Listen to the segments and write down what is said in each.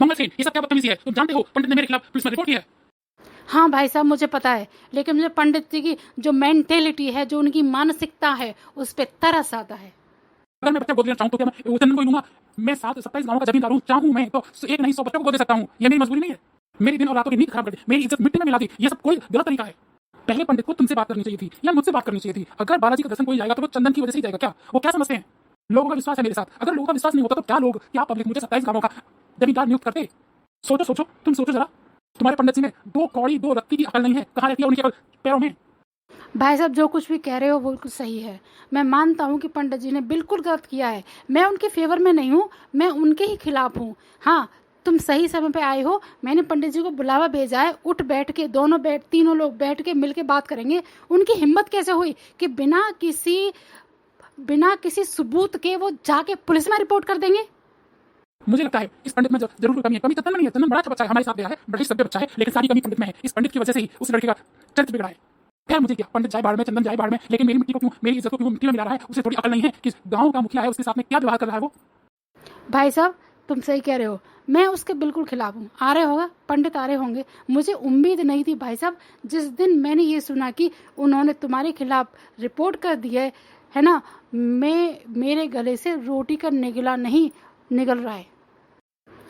मंगल सेन, ये सब क्या बदतमीजी है? तुम जानते हो पंडित ने मेरे खिलाफ पुलिस में रिपोर्ट की है। हाँ भाई साहब, मुझे पता है, लेकिन मुझे पंडित जी की जो मेंटेलिटी है, जो उनकी मानसिकता है, उस पर तरस आता है। अगर मैं बच्चा गोद लेना चाहूँ तो क्या मैं वो चंदन को ही लूंगा? मैं 27 गाँव का जमींदार हूँ, चाहूँ मैं तो एक नहीं 100 बच्चों को गोद दे सकता हूँ। ये मेरी मजबूरी नहीं है। मेरी दिन और रातों की नींद खराब कर दी, मेरी इज्जत मिट्टी में मिला दी। ये सब कोई गलत तरीका है। पहले पंडित को तुमसे बात करनी चाहिए थी या मुझसे बात करनी चाहिए थी। अगर बालाजी का दर्शन कोई जाएगा तो वो चंदन की वजह से ही जाएगा क्या? वो क्या समझते हैं? लोगों का विश्वास है मेरे साथ। अगर लोगों का विश्वास नहीं होता तो क्या लोग, क्या पब्लिक मुझे 27 गाँवों का जमींदार नियुक्त करते? सोचो सोचो, तुम सोचो जरा। तुम्हारे पंडित जी में 2 कौड़ी 2 रत्ती की अकल नहीं है। कहाँ रहती है उनकी अकल? पैरों में। भाई साहब, जो कुछ भी कह रहे हो वो बिल्कुल सही है। मैं मानता हूँ कि पंडित जी ने बिल्कुल गलत किया है। मैं उनके फेवर में नहीं हूँ, मैं उनके ही खिलाफ हूँ। हाँ, तुम सही समय पे आए हो। मैंने पंडित जी को बुलावा भेजा है, उठ बैठ के तीनों लोग बैठ के मिल के बात करेंगे। उनकी हिम्मत कैसे हुई कि बिना किसी सबूत के वो जाके पुलिस में रिपोर्ट कर देंगे? मुझे लगता है इस पंडित में जरूर कमी है। कमी चंदन में नहीं है। चंदन बड़ा अच्छा बच्चा है, हमारे साथ गया है, बड़ा ही सभ्य बच्चा है, लेकिन सारी कमी पंडित में है। इस पंडित की वजह से ही उस लड़के का चरित्र बिगड़ा है। खैर मुझे क्या, पंडित जाए बाढ़ में, चंदन जाए बाढ़ में, लेकिन मेरी मिट्टी को क्यों, मेरी इज्जत को क्यों मिट्टी में मिला रहा है? उसे थोड़ी अकल नहीं है कि गांव का मुखिया है, उसके साथ में क्या व्यवहार कर रहा है वो? भाई साहब, तुम सही कह रहे हो, मैं उसके बिल्कुल खिलाफ हूँ। आ रहे होगा, पंडित आ रहे होंगे। मुझे उम्मीद नहीं थी भाई साहब, जिस दिन मैंने ये सुना कि उन्होंने तुम्हारे खिलाफ रिपोर्ट कर दी है ना, मेरे गले से रोटी का निगला नहीं निगल रहा है।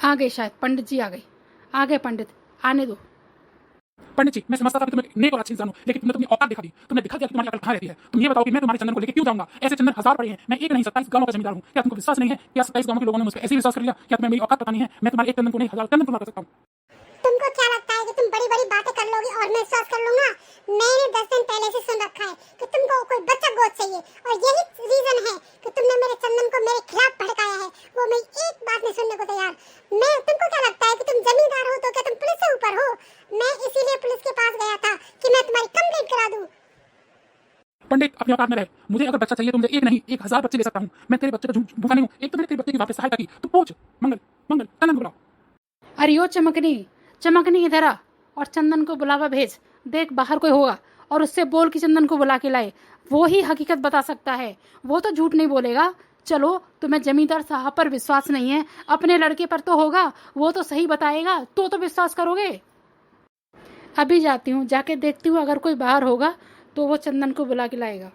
आ गए, शायद पंडित जी आ गए पंडित, आने दो। पंडित जी, मैं समझता था कि तुम एक नेक और अच्छी इंसान हो, लेकिन तुमने अपनी औकात दिखा दी। तुमने दिखा दिया कि तुम्हारी अकल कहाँ रहती है। तुम ये बताओ कि मैं तुम्हारे चंदन को लेकर क्यों जाऊंगा? ऐसे चंदन हजार पड़े हैं, मैं एक नहीं 27 गांवों का जमींदार हूँ। क्या तुमको विश्वास नहीं है? क्या 27 गांव के लोगों ने मुझ पर ऐसे विश्वास कर लिया? क्या तुम्हें मेरी औकात पता नहीं है? मैं तुम्हारे एक चंदन को नहीं 1000 चंदन तुम्हारा कर सकता हूँ। तुमको क्या लगता है कि तुम बड़ी बड़ी बातें कर लोगे और मैं विश्वास कर लूंगा? मैंने 10 दिन पहले से सुन रखा है कि तुमको कोई बच्चा गोद चाहिए, और यही रीजन है कि तुमने मेरे चंदन को मेरे खिलाफ भड़काया है। वो मैं एक बात नहीं सुनने को तैयार। मैं तुमको क्या लगता है कि तुम जमींदार हो तो क्या तुम पुलिस से ऊपर हो? मैं इसीलिए पुलिस के पास गया था कि मैं तुम्हारी कंप्लेंट करा दूं। पंडित अपने औकात में रहे। मुझे अगर बच्चा चाहिए तो मुझे एक नहीं 1000 बच्चे ले सकता हूँ। मैं तेरे बच्चे का भूखा नहीं हूँ। एक तो मैंने तेरे बच्चे की बात पे सहायता की, तो पूछ मंगल मंगल चंदन बुलाओ। अरे ओ चमकनी इधर आ और चंदन को बुलावा भेज। देख बाहर कोई होगा और उससे बोल कि चंदन को बुला के लाए। वो ही हकीकत बता सकता है, वो तो झूठ नहीं बोलेगा। चलो, तुम्हें जमींदार साहब पर विश्वास नहीं है, अपने लड़के पर तो होगा, वो तो सही बताएगा, तो विश्वास करोगे। अभी जाती हूँ, जाके देखती हूँ, अगर कोई बाहर होगा तो वो चंदन को बुला के लाएगा।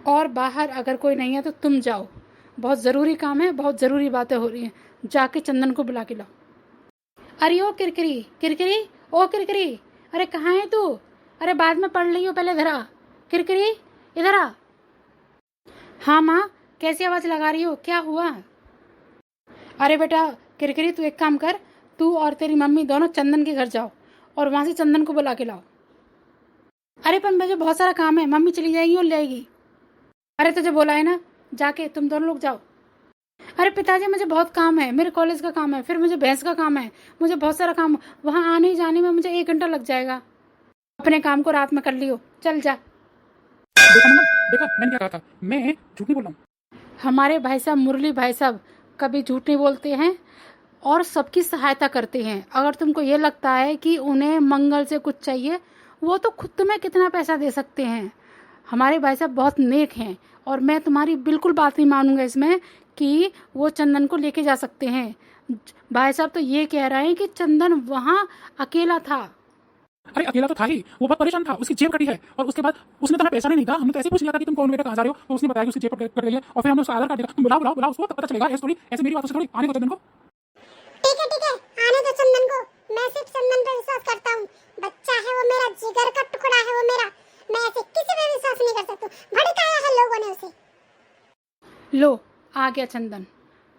और बाहर अगर कोई नहीं है तो तुम जाओ, बहुत ज़रूरी काम है, बहुत ज़रूरी बातें हो रही हैं। जाके चंदन को बुला के लाओ। अरे ओ किरकिरी, ओ किरकिरी, अरे कहाँ है तू? अरे बाद में पढ़ लियो, पहले इधर आ। किरकिरी इधर आ। हाँ माँ, कैसी आवाज़ लगा रही हो, क्या हुआ? अरे बेटा किरकिरी, तू एक काम कर, तू और तेरी मम्मी दोनों चंदन के घर जाओ और वहाँ से चंदन को बुला के लाओ। अरे पर मुझे बहुत सारा काम है, मम्मी चली जाएगी और ले आएगी। अरे तुझे बोला है ना, जाके तुम दोनों लोग जाओ। अरे पिताजी, मुझे बहुत काम है, मेरे कॉलेज का काम है, फिर मुझे भैंस का काम है, मुझे बहुत सारा काम, वहाँ आने जाने में मुझे 1 घंटा लग जाएगा। अपने काम को रात में कर लियो, चल जा। देखा मंगल, देखा मैंने क्या कहा था? मैं झूठ नहीं बोल रहा हूँ। हमारे भाई साहब, मुरली भाई साहब, कभी झूठ नहीं बोलते हैं और सबकी सहायता करते हैं। अगर तुमको ये लगता है कि उन्हें मंगल से कुछ चाहिए, वो तो खुद तुम्हें कितना पैसा दे सकते हैं। हमारे भाई साहब बहुत नेक हैं और मैं तुम्हारी बिल्कुल बात नहीं मानूंगा इसमें कि वो चंदन को लेके जा सकते हैं। भाई साहब तो ये कह रहे हैं कि चंदन वहाँ अकेला था। अरे अकेला तो था ही, वो बहुत परेशान था, उसकी जेब कटी है और उसके बाद उसने तो हमें पैसा नहीं था। हमने तो ऐसे पूछ लिया था कि तुम कौन बेटा, कहाँ जा रहे हो, तो उसने बताया कि उसकी जेब कट गई है और फिर हमने उसका आधार कार्ड दिया। तुम बुलाओ उसको, तब पता चलेगा। ऐसे थोड़ी, ऐसे मेरी बातों से थोड़ी। आने को चंदन को। ठीक है, आने दो चंदन को। मैं सिर्फ चंदन पर विश्वास करता हूँ। बच्चा है वो मेरा, जिगर का टुकड़ा है वो मेरा। मैं ऐसे किसी पे विश्वास नहीं कर सकता। भड़काया है लोगों ने उसे। लो, आ गया चंदन।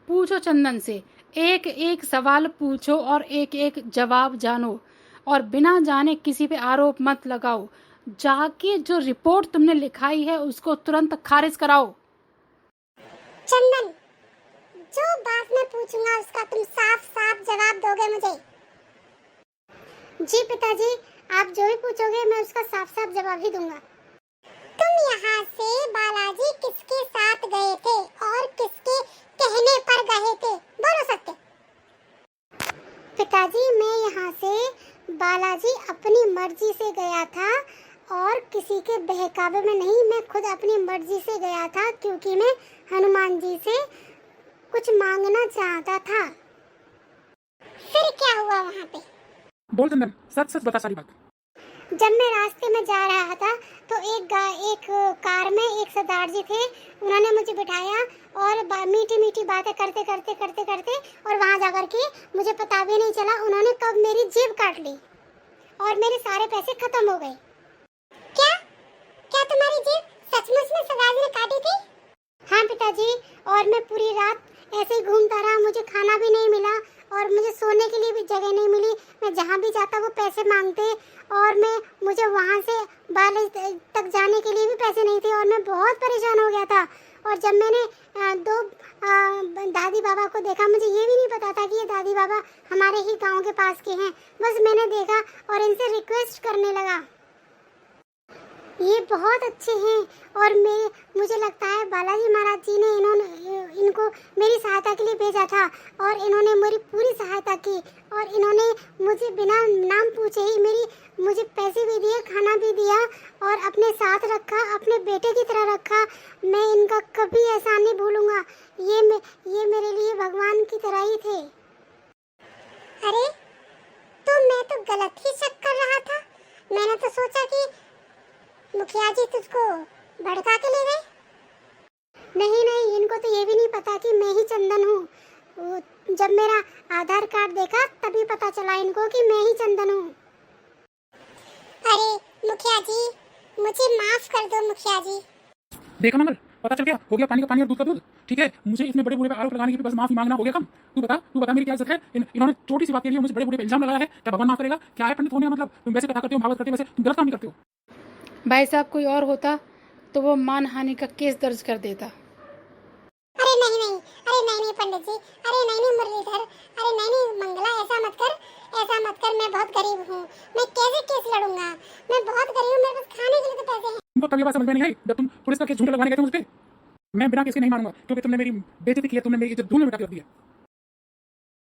पूछो चंदन से, एक एक सवाल पूछो और एक एक जवाब जानो, और बिना जाने किसी पे आरोप मत लगाओ। जाके जो रिपोर्ट तुमने लिखाई है उसको तुरंत खारिज कराओ। चंदन, जो बात मैं पूछूंगा उसका तुम साफ साफ जवाब दोगे मुझे? जी पिताजी, आप जो भी पूछोगे मैं उसका साफ साफ जवाब ही दूंगा। तुम यहाँ से बालाजी किसके साथ गए थे और किसके कहने पर गए थे? बोलो सत्य। पिताजी, मैं यहाँ से बालाजी अपनी मर्जी से गया था और किसी के बहकावे में नहीं। मैं खुद अपनी मर्जी से गया था क्योंकि मैं हनुमान जी से कुछ मांगना चाहता था। बोल चंदन, सच सच बता सारी बात। जब मैं रास्ते में जा रहा था तो एक कार में एक सरदार जी थे। उन्होंने मुझे बिठाया और मीठी मीठी बातें करते करते करते करते और वहां जाकर के मुझे पता भी नहीं चला उन्होंने कब मेरी जेब काट ली और मेरे सारे पैसे खत्म हो गए। क्या क्या तुम्हारी जेब सचमुच में सरदार जी ने काटी थी? हाँ पिताजी, और मैं पूरी रात ऐसे ही घूमता रहा, मुझे खाना भी नहीं मिला और मुझे सोने के लिए भी जगह नहीं मिली। मैं जहाँ भी जाता वो पैसे मांगते और मुझे वहाँ से बाले तक जाने के लिए भी पैसे नहीं थे और मैं बहुत परेशान हो गया था। और जब मैंने दो दादी बाबा को देखा, मुझे ये भी नहीं पता था कि ये दादी बाबा हमारे ही गांव के पास के हैं। बस मैंने देखा और इनसे रिक्वेस्ट करने लगा। ये बहुत अच्छे हैं और मुझे लगता है बालाजी महाराज जी ने इनको मेरी सहायता के लिए भेजा था और इन्होंने मेरी पूरी सहायता की और इन्होंने मुझे बिना नाम पूछे ही मुझे पैसे भी दिए, खाना भी दिया और अपने साथ रखा, अपने बेटे की तरह रखा। मैं इनका कभी एहसान नहीं भूलूंगा। ये मेरे लिए भगवान की तरह ही थे। अरे तो मैं तो गलत ही शक कर रहा था। मैंने तो सोचा कि मुखिया जी तुझको भड़का के ले गए। नहीं, इनको तो ये भी नहीं पता कि मैं ही चंदन हूँ। जब मेरा आधार कार्ड देखा तभी पता चला इनको कि मैं ही चंदन हूँ। अरे मुखिया जी, मुझे माफ कर दो मुखिया जी। देखा मंगल, पता चल गया, हो गया पानी का पानी और दूध का दूध। ठीक है, मुझे इसमें बड़े बूढ़े पे आरोप लगाने की बस माफी मांगना हो गया कम। तू बता मेरी क्या इज्जत है? इन्होंने छोटी सी बात के लिए मुझे बड़े बूढ़े पे इल्जाम लगाया है। क्या भगवान माफ करेगा? क्या है पंडित होने का मतलब? तुम वैसे कथा करते हो, भागवत करते हो, वैसे तुम गलत काम नहीं करते हो। भाई साहब, कोई और होता तो वो मानहानि का केस दर्ज कर देता। अरे नहीं पंडित जी, अरे नहीं मुरलीधर, अरे नहीं मंगला, ऐसा मत कर। मैं बहुत गरीब हूँ, मैं कैसे केस लड़ूंगा? मैं बहुत गरीब हूँ, मेरे पास खाने के लिए तो पैसे हैं। तुमको तब ये बात समझ में नहीं आई जब तुम पुलिस का केस झूठे लगवाने गए थे मुझ पे? मैं बिना केस के नहीं मानूंगा क्योंकि तुमने मेरी बेइज्जती की है, तुमने मेरी इज्जत धूल में मिटा के रख दी है।